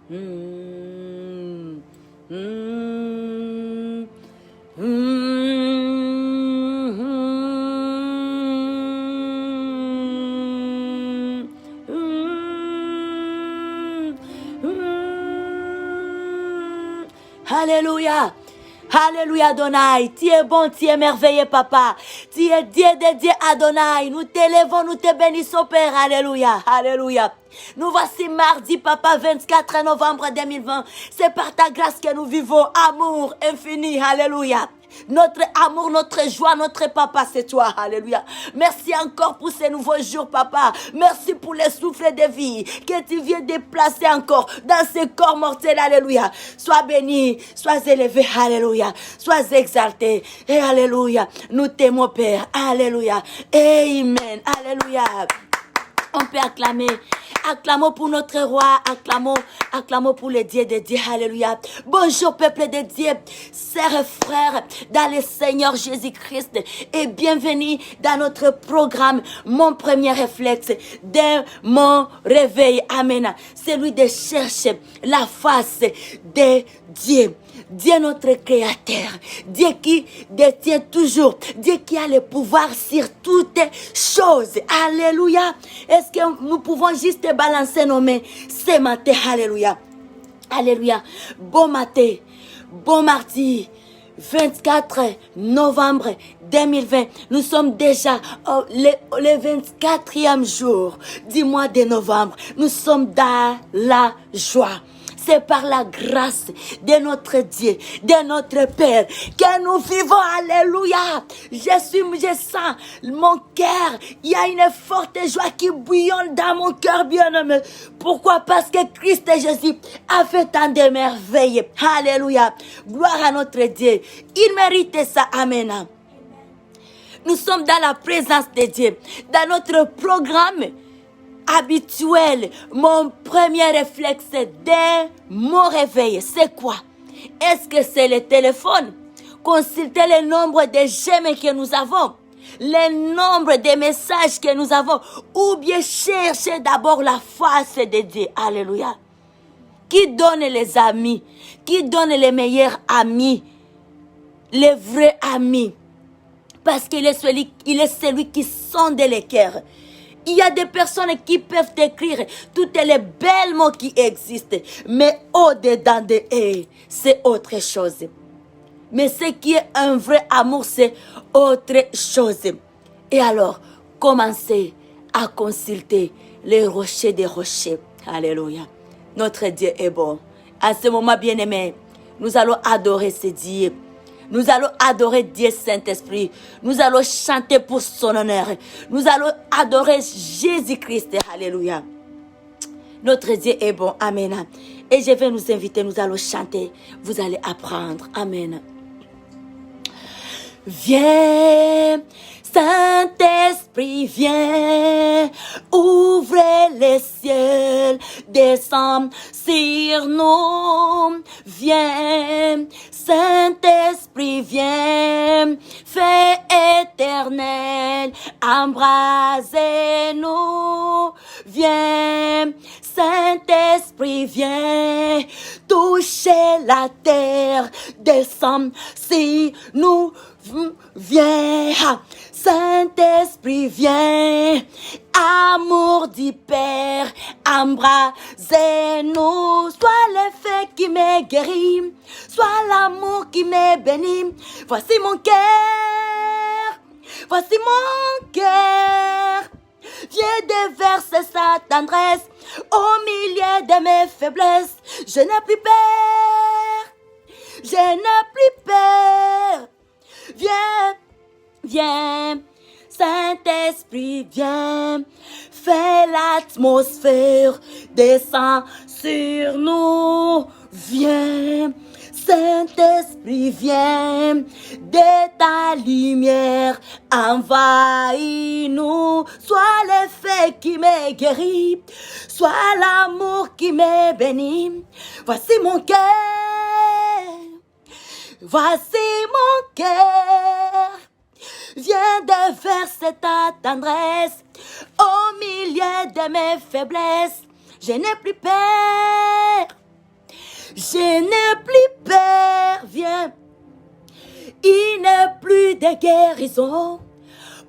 Mm, mm, mm, Alléluia. Alléluia Adonai, tu es bon, tu es merveilleux papa, tu es Dieu de Dieu Adonai, nous t'élevons, nous te bénissons Père, Alléluia, Alléluia. Nous voici mardi papa 24 novembre 2020, c'est par ta grâce que nous vivons, amour infini, Alléluia. Notre amour, notre joie, notre papa, c'est toi. Alléluia. Merci encore pour ces nouveaux jours, papa. Merci pour les souffles de vie que tu viens déplacer encore dans ces corps mortels. Alléluia. Sois béni, sois élevé. Alléluia. Sois exalté. Et alléluia. Nous t'aimons, Père. Alléluia. Amen. Alléluia. On peut acclamer. Acclamons pour notre roi, acclamons pour le Dieu de Dieu, alléluia. Bonjour peuple de Dieu, sœurs et frères, dans le Seigneur Jésus-Christ, et bienvenue dans notre programme, mon premier réflexe de mon réveil, amen. Celui de chercher la face de Dieu. Dieu notre créateur, Dieu qui détient toujours, Dieu qui a le pouvoir sur toutes choses. Alléluia. Est-ce que nous pouvons juste balancer nos mains ce matin? Alléluia. Alléluia. Bon matin, bon mardi. 24 novembre 2020, nous sommes déjà le 24e jour du mois de novembre. Nous sommes dans la joie. C'est par la grâce de notre Dieu, de notre Père, que nous vivons. Alléluia. Je sens mon cœur. Il y a une forte joie qui bouillonne dans mon cœur, bien-aimé. Pourquoi? Parce que Christ Jésus a fait tant de merveilles. Alléluia. Gloire à notre Dieu. Il mérite ça. Amen. Nous sommes dans la présence de Dieu. Dans notre programme habituel, mon premier réflexe dès mon réveil, c'est quoi? Est-ce que c'est le téléphone? Consulter le nombre de j'aime que nous avons, le nombre de messages que nous avons, ou bien chercher d'abord la face de Dieu. Alléluia. Qui donne les amis? Qui donne les meilleurs amis? Les vrais amis. Parce qu'il est celui qui sonde les cœurs. Il y a des personnes qui peuvent écrire toutes les belles mots qui existent. Mais au-dedans de eux, c'est autre chose. Mais ce qui est un vrai amour, c'est autre chose. Et alors, commencez à consulter les rochers des rochers. Alléluia. Notre Dieu est bon. À ce moment, bien-aimé, nous allons adorer ce Dieu. Nous allons adorer Dieu Saint-Esprit. Nous allons chanter pour son honneur. Nous allons adorer Jésus-Christ. Alléluia. Notre Dieu est bon. Amen. Et je vais nous inviter. Nous allons chanter. Vous allez apprendre. Amen. Viens, Saint-Esprit, viens, ouvrez les cieux, descends sur nous. Viens, Saint-Esprit, viens, feu éternel, embrasez-nous. Viens, Saint-Esprit, viens, toucher la terre, descends sur nous. Viens, Saint-Esprit, viens, amour du Père, embrasez-nous. Sois le feu qui me guérit, sois l'amour qui me bénit. Voici mon cœur, voici mon cœur. Viens déverser sa tendresse au milieu de mes faiblesses. Je n'ai plus peur, je n'ai plus peur. Viens, viens, Saint-Esprit, viens, fais l'atmosphère, descends sur nous. Viens, Saint-Esprit, viens, de ta lumière, envahis-nous. Sois le feu qui me guérit, sois l'amour qui me bénit. Voici mon cœur. Voici mon cœur, viens déverser ta tendresse au milieu de mes faiblesses. Je n'ai plus peur, Je n'ai plus peur, viens. Il n'est plus de guérison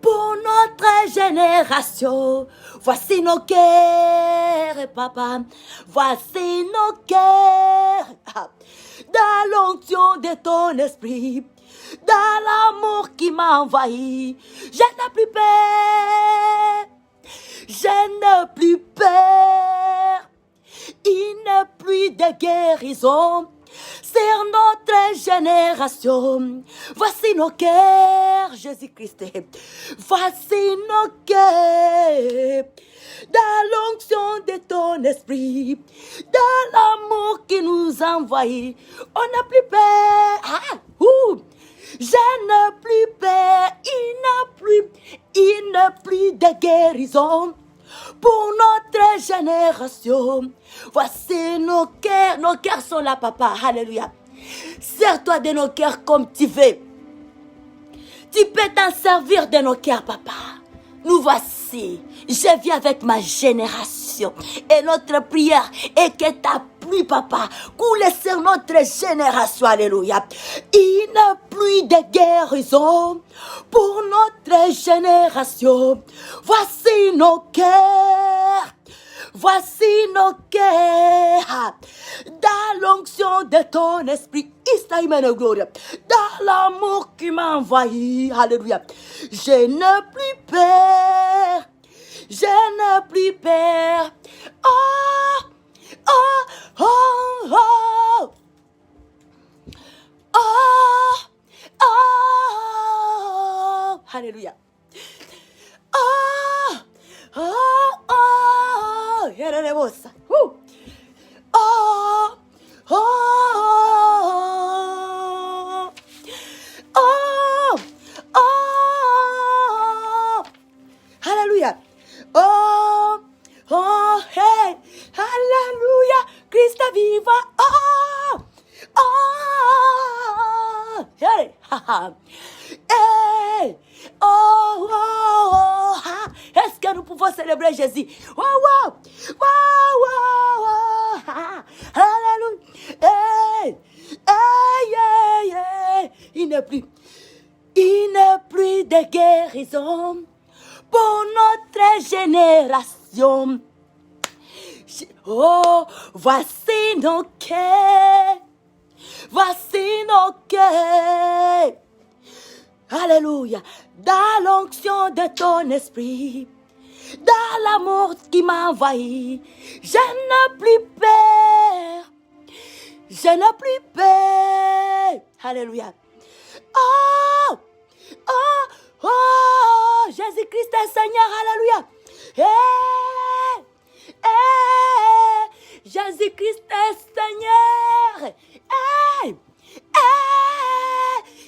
pour notre génération. Voici nos cœurs, papa. Voici nos cœurs. Dans l'onction de ton esprit, dans l'amour qui m'a envahi, je n'ai plus peur. Je n'ai plus peur. Il n'est plus de guérison sur notre génération. Voici nos cœurs, Jésus-Christ. Voici nos cœurs. Dans l'onction de ton esprit, dans l'amour qui nous envahit, on n'a plus peur. Je n'ai plus peur. Il n'a plus de guérison pour notre génération. Voici nos cœurs sont là, papa. Alléluia. Sers-toi de nos cœurs comme tu veux. Tu peux t'en servir de nos cœurs, papa. Nous voici. Je viens avec ma génération. Et notre prière est que ta pluie, papa, coule sur notre génération. Alléluia. Il n'y a plus de guérison pour notre génération. Voici nos cœurs. Voici nos cœurs. Dans l'onction de ton esprit. Dans l'amour qui m'a envahi. Alléluia. Je n'ai plus peur. Je n'ai plus peur. Oh, oh, oh, oh. Oh, oh. Alléluia. Oh, oh, oh. Oh, oh, oh, oh. Alléluia. Oh, oh, hey. Alléluia. Christ viva. Oh, oh, hey. Hey. Oh, oh, oh. Est-ce que nous pouvons célébrer Jésus? Oh, wow. Wow, wow, wow. Alléluia. Hey. Hey, hey, hey. Il n'est plus de guérison pour notre génération. Oh, voici nos cœurs. Voici nos cœurs. Alléluia. Dans l'onction de ton esprit, dans l'amour qui m'a envahi, je n'ai plus peur. Je n'ai plus peur. Alléluia. Oh, oh, oh, Jésus-Christ est Seigneur. Alléluia. Hey, hey, Jésus-Christ est Seigneur. Hey, hey,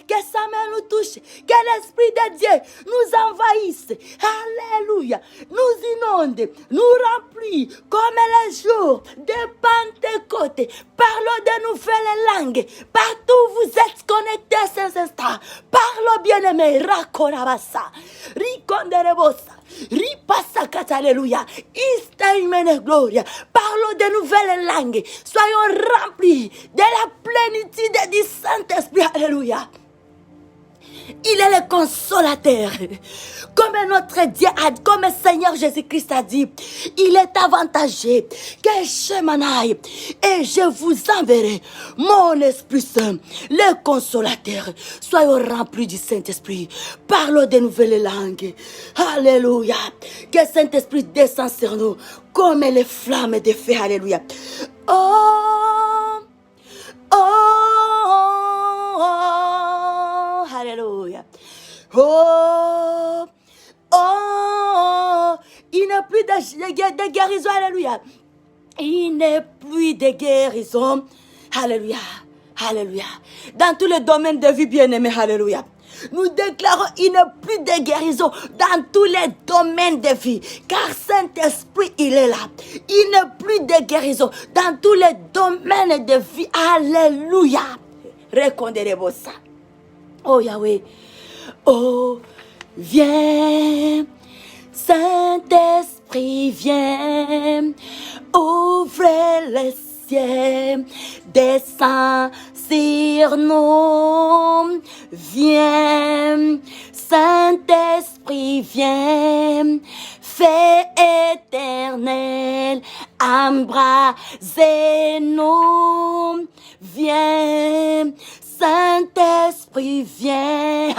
que sa main nous touche, que l'Esprit de Dieu nous envahisse. Alléluia. Nous inonde, nous remplit comme les jours de Pentecôte. Parlons de nouvelles langues. Partout où vous êtes connectés à ces instants. Parlons bien-aimé. Rakorabasa. Rikonderebosa. Ripasakata. Alléluia. Istaimene gloria. Parlons de nouvelles langues. Soyons remplis de la plénitude du Saint-Esprit. Alléluia. Il est le consolateur. Comme notre Dieu a dit, comme le Seigneur Jésus-Christ a dit, il est avantageux que je m'en aille et je vous enverrai mon Esprit Saint, le consolateur. Soyons remplis du Saint-Esprit. Parlons de nouvelles langues. Alléluia. Que le Saint-Esprit descend sur nous comme les flammes de feu. Alléluia. Oh, oh, oh, alléluia. Oh, oh, il n'y a plus de guérison. Alléluia. Il n'est plus de guérison. Alléluia. Alléluia. Dans tous les domaines de vie, bien-aimés. Alléluia. Nous déclarons il n'y a plus de guérison dans tous les domaines de vie. Car Saint-Esprit, il est là. Il n'y a plus de guérison dans tous les domaines de vie. Alléluia. Reconnaissez-vous ça. Oh Yahweh. Oh, viens. Saint-Esprit, viens. Ouvrez les ciel, descends sur nous. Viens, Saint-Esprit, viens. Feu éternel, embrasez-nous. Viens, Saint-Esprit, viens.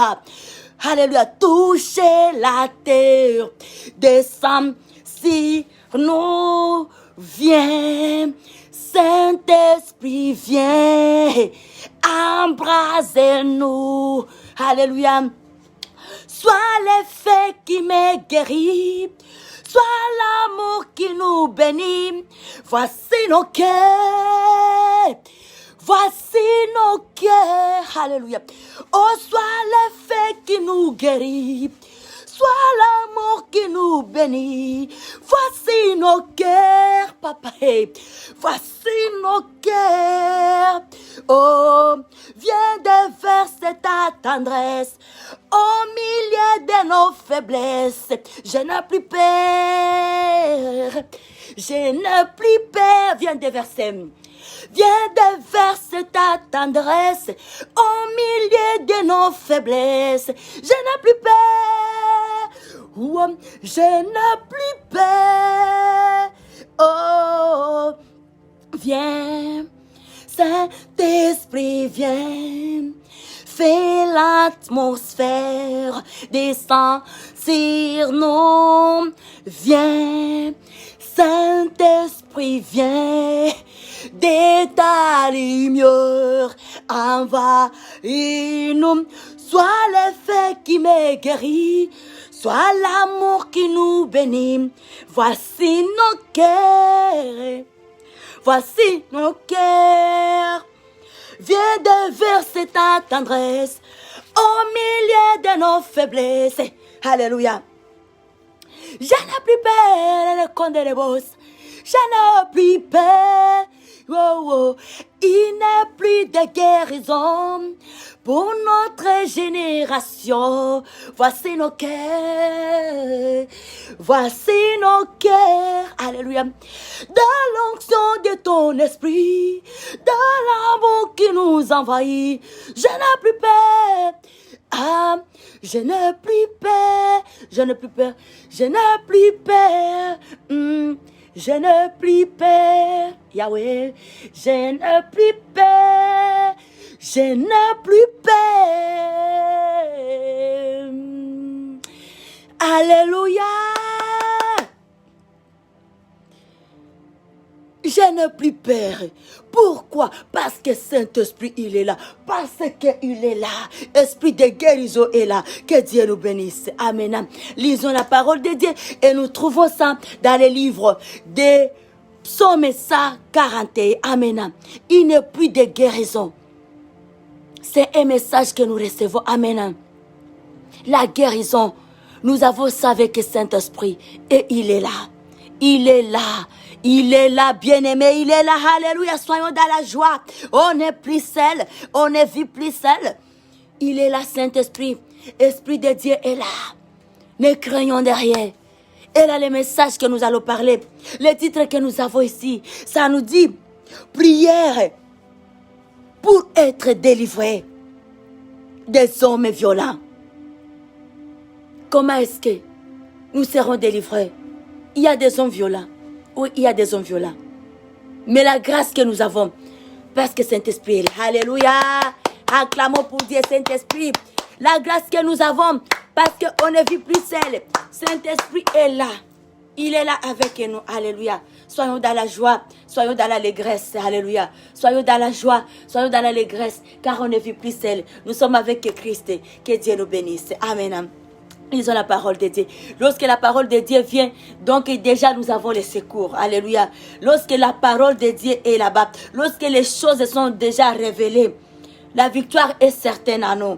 Alléluia, touchez la terre, descends sur nous. Viens, Saint-Esprit, viens, embrasez-nous. Alléluia. Soit l'effet qui me guérit, soit l'amour qui nous bénit. Voici nos cœurs. Voici nos cœurs. Alléluia. Oh, soit l'effet qui nous guérit, soit l'amour qui nous bénit. Voici nos cœurs, papa. Voici nos cœurs. Oh, viens déverser ta tendresse au milieu de nos faiblesses. Je n'ai plus peur. Je n'ai plus peur. Viens déverser. Viens déverser ta tendresse au milieu de nos faiblesses. Je n'ai plus peur. Oh, je n'ai plus peur. Oh, viens, Saint-Esprit, viens. Fais l'atmosphère, descends sur nous. Viens, Saint-Esprit, viens. De ta lumière, envahis-nous. Soit l'effet qui me guérit, soit l'amour qui nous bénit. Voici nos cœurs. Voici nos cœurs. Viens déverser ta tendresse au milieu de nos faiblesses. Alléluia. Je n'ai plus peur, le conte de boss. Je n'ai plus peur. Oh, oh. Il n'est plus de guérison pour notre génération. Voici nos cœurs. Voici nos cœurs. Alléluia. Dans l'onction de ton esprit, dans l'amour qui nous envahit, je n'ai plus peur. Ah, je n'ai plus peur. Je n'ai plus peur. Je n'ai plus peur. Je n'ai plus peur, Yahweh, je n'ai plus peur, je n'ai plus peur. Alléluia. Je n'ai plus peur. Pourquoi? Parce que Saint-Esprit, il est là. Parce qu'il est là. Esprit de guérison est là. Que Dieu nous bénisse. Amen. Lisons la parole de Dieu et nous trouvons ça dans les livres des Psaumes 141. Amen. Il n'est plus de guérison. C'est un message que nous recevons. Amen. La guérison, nous avons ça avec le Saint-Esprit et il est là. Il est là. Il est là, bien-aimé, il est là, alléluia, soyons dans la joie. On n'est plus seul, on ne vit plus seul. Il est là, Saint-Esprit, Esprit de Dieu est là. Ne craignons de rien. Et là, les messages que nous allons parler, les titres que nous avons ici, ça nous dit, prière pour être délivré des hommes violents. Comment est-ce que nous serons délivrés? Il y a des hommes violents. Oui, il y a des hommes violents. Mais la grâce que nous avons, parce que Saint-Esprit est là. Alléluia. Acclamons pour Dieu, Saint-Esprit. La grâce que nous avons, parce qu'on ne vit plus seul. Saint-Esprit est là. Il est là avec nous. Alléluia. Soyons dans la joie. Soyons dans l'allégresse. Alléluia. Soyons dans la joie. Soyons dans l'allégresse. Car on ne vit plus seul. Nous sommes avec Christ. Que Dieu nous bénisse. Amen. Lisons la parole de Dieu. Lorsque la parole de Dieu vient, donc déjà nous avons les secours. Alléluia. Lorsque la parole de Dieu est là-bas, lorsque les choses sont déjà révélées, la victoire est certaine à nous.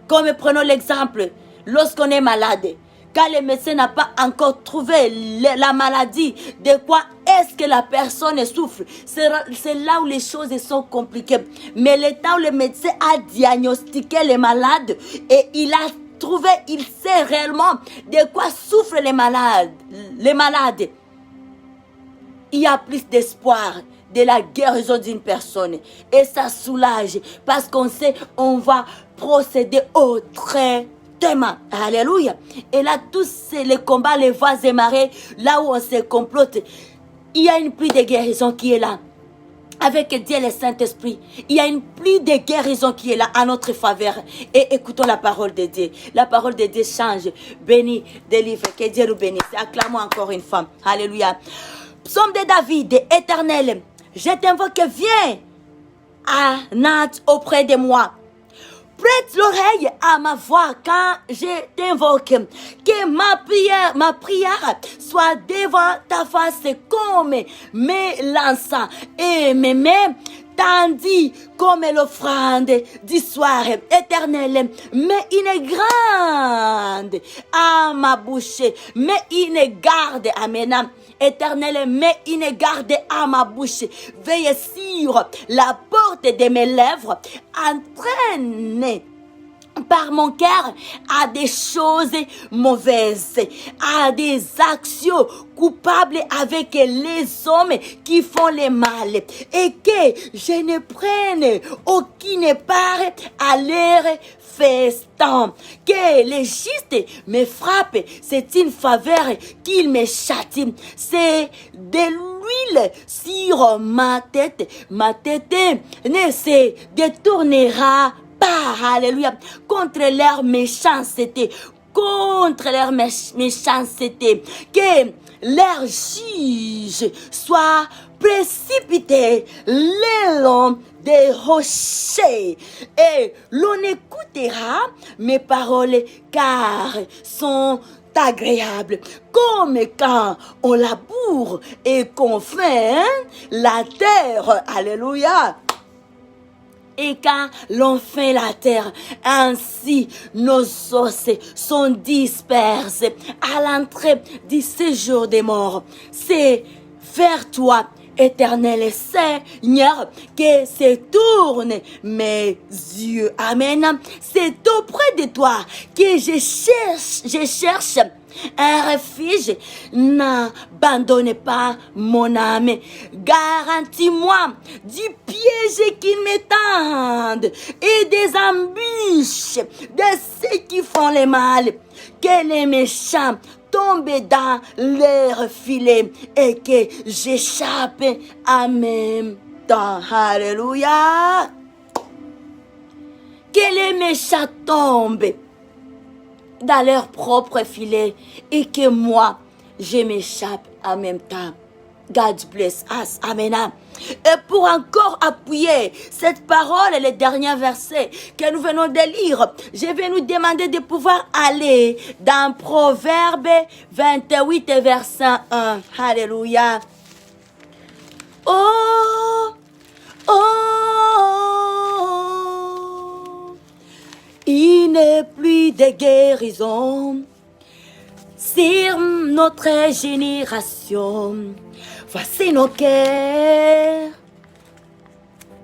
Comme prenons l'exemple, lorsqu'on est malade, quand le médecin n'a pas encore trouvé la maladie, de quoi est-ce que la personne souffre, c'est là où les choses sont compliquées. Mais le temps où le médecin a diagnostiqué les malades et il a trouvé, il sait réellement de quoi souffrent les malades. Il y a plus d'espoir de la guérison d'une personne. Et ça soulage parce qu'on sait on va procéder au traitement. Alléluia. Et là, tous les combats, les voies et marées, là où on se complote, il y a une pluie de guérison qui est là. Avec Dieu et le Saint-Esprit, il y a une pluie de guérison qui est là à notre faveur. Et écoutons la parole de Dieu. La parole de Dieu change, bénit, délivre. Que Dieu nous bénisse. Acclamons encore une fois. Alléluia. Psaume de David, Éternel, je t'invoque, viens à Nantes auprès de moi. Prête l'oreille à ma voix quand je t'invoque. Que ma prière soit devant ta face comme mes l'encens et mes mains tendit comme l'offrande du soir. Éternel, mets une grande à ma bouche, mets une garde à mes âmes. Éternel, mets une garde à ma bouche. Veille sur la porte de mes lèvres. Entraîne par mon cœur à des choses mauvaises, à des actions coupables avec les hommes qui font le mal, et que je ne prenne aucune part à leur festin. Que les justes me frappent, c'est une faveur qu'ils me châtient. C'est de l'huile sur ma tête ne se détournera pas, alléluia, contre leur méchanceté, contre leur méchanceté, que leur juge soit précipité le long des rochers, et l'on écoutera mes paroles car sont agréables, comme quand on laboure et qu'on fait la terre, alléluia. Et quand l'on fait la terre, ainsi nos os sont dispersés à l'entrée du séjour des morts. C'est vers toi, Éternel Seigneur, que se tournent mes yeux. Amen. C'est auprès de toi que je cherche un refuge. N'abandonne pas mon âme. Garantis-moi du piège qu'ils me tendent et des embûches de ceux qui font le mal. Que les méchants tombent dans leur filet et que j'échappe en même temps. Alléluia. Que les méchants tombent dans leur propre filet et que moi, je m'échappe en même temps. God bless us. Amen. Et pour encore appuyer cette parole et les derniers versets que nous venons de lire, je vais nous demander de pouvoir aller dans Proverbe 28 verset 1. Alléluia. Oh, il n'est plus de guérison sur notre génération. Voici nos cœurs.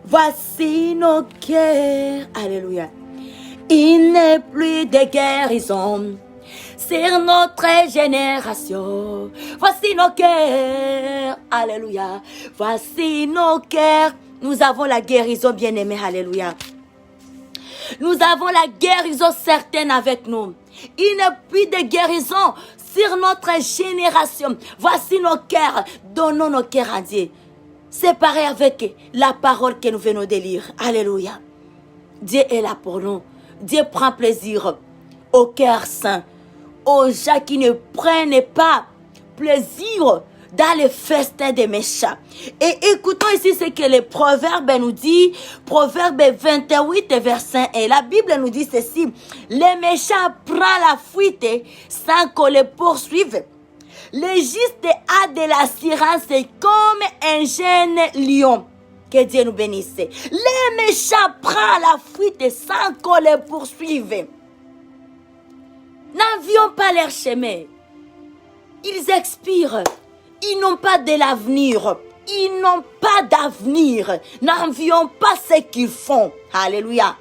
Voici nos cœurs. Alléluia. Il n'est plus de guérison sur notre génération. Voici nos cœurs. Alléluia. Voici nos cœurs. Nous avons la guérison, bien-aimés. Alléluia. Nous avons la guérison certaine avec nous. Il n'est plus de guérison sur notre génération. Voici nos cœurs. Donnons nos cœurs à Dieu. Séparés avec la parole que nous venons de lire. Alléluia. Dieu est là pour nous. Dieu prend plaisir au cœur saint. Aux gens qui ne prennent pas plaisir dans le festin des méchants. Et écoutons ici ce que le Proverbe nous dit. Proverbe 28 verset 1. La Bible nous dit ceci. Les méchants prennent la fuite sans qu'on les poursuive. Le juste a de l'assurance comme un jeune lion. Que Dieu nous bénisse. Les méchants prennent la fuite sans qu'on les poursuive. N'envions pas leur chemin. Ils expirent. Ils n'ont pas de l'avenir. Ils n'ont pas d'avenir. N'envions pas ce qu'ils font. Alléluia.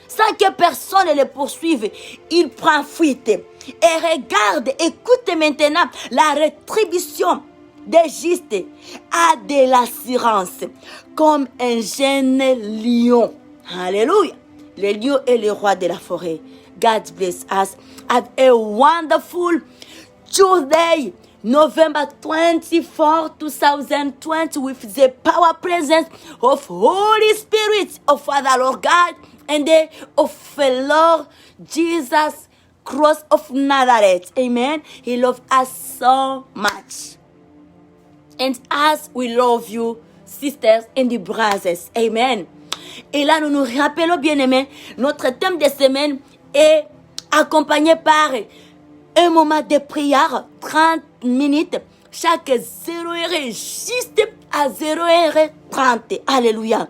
Sans que personne ne les poursuive, ils prennent fuite. Et regarde, écoute maintenant la rétribution des justes a de l'assurance comme un jeune lion. Alléluia. Le lion est le roi de la forêt. God bless us. Have a wonderful Tuesday, November 24, 2020, with the power presence of Holy Spirit of Father Lord God and of the Lord Jesus Christ of Nazareth. Amen. He loves us so much. And as we love you, sisters and brothers. Amen. Et là, nous nous rappelons, bien-aimés, notre thème de semaine est accompagné par un moment de prière, 30 minutes, chaque 0h, juste à 0h30. Alléluia.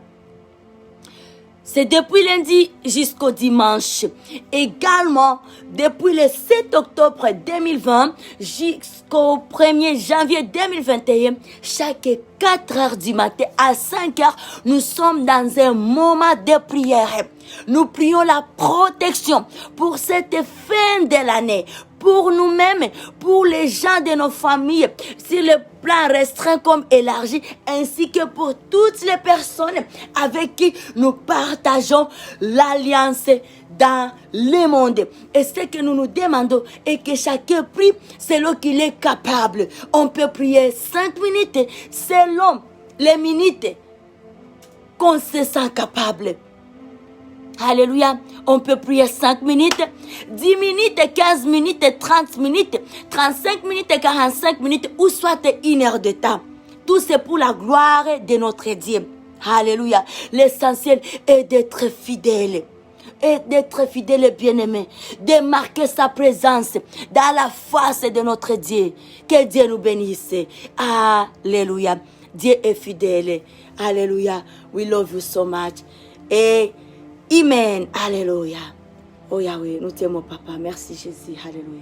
C'est depuis lundi jusqu'au dimanche. Également, depuis le 7 octobre 2020 jusqu'au 1er janvier 2021, chaque 4 heures du matin à 5 heures, nous sommes dans un moment de prière. Nous prions la protection pour cette fin de l'année, pour nous-mêmes, pour les gens de nos familles, sur le plan restreint comme élargi, ainsi que pour toutes les personnes avec qui nous partageons l'alliance dans le monde. Et ce que nous nous demandons est que chacun prie selon qu'il est capable. On peut prier 5 minutes selon les minutes qu'on se sent capable. Alléluia. On peut prier 5 minutes, 10 minutes, 15 minutes, 30 minutes, 35 minutes, 45 minutes ou soit 1 heure de temps. Tout c'est pour la gloire de notre Dieu. Alléluia. L'essentiel est d'être fidèle. Et d'être fidèle et bien-aimé. De marquer sa présence dans la face de notre Dieu. Que Dieu nous bénisse. Alléluia. Dieu est fidèle. Alléluia. We love you so much. Et Amen. Alléluia. Oh Yahweh, nous t'aimons, Papa. Merci, Jésus. Alléluia.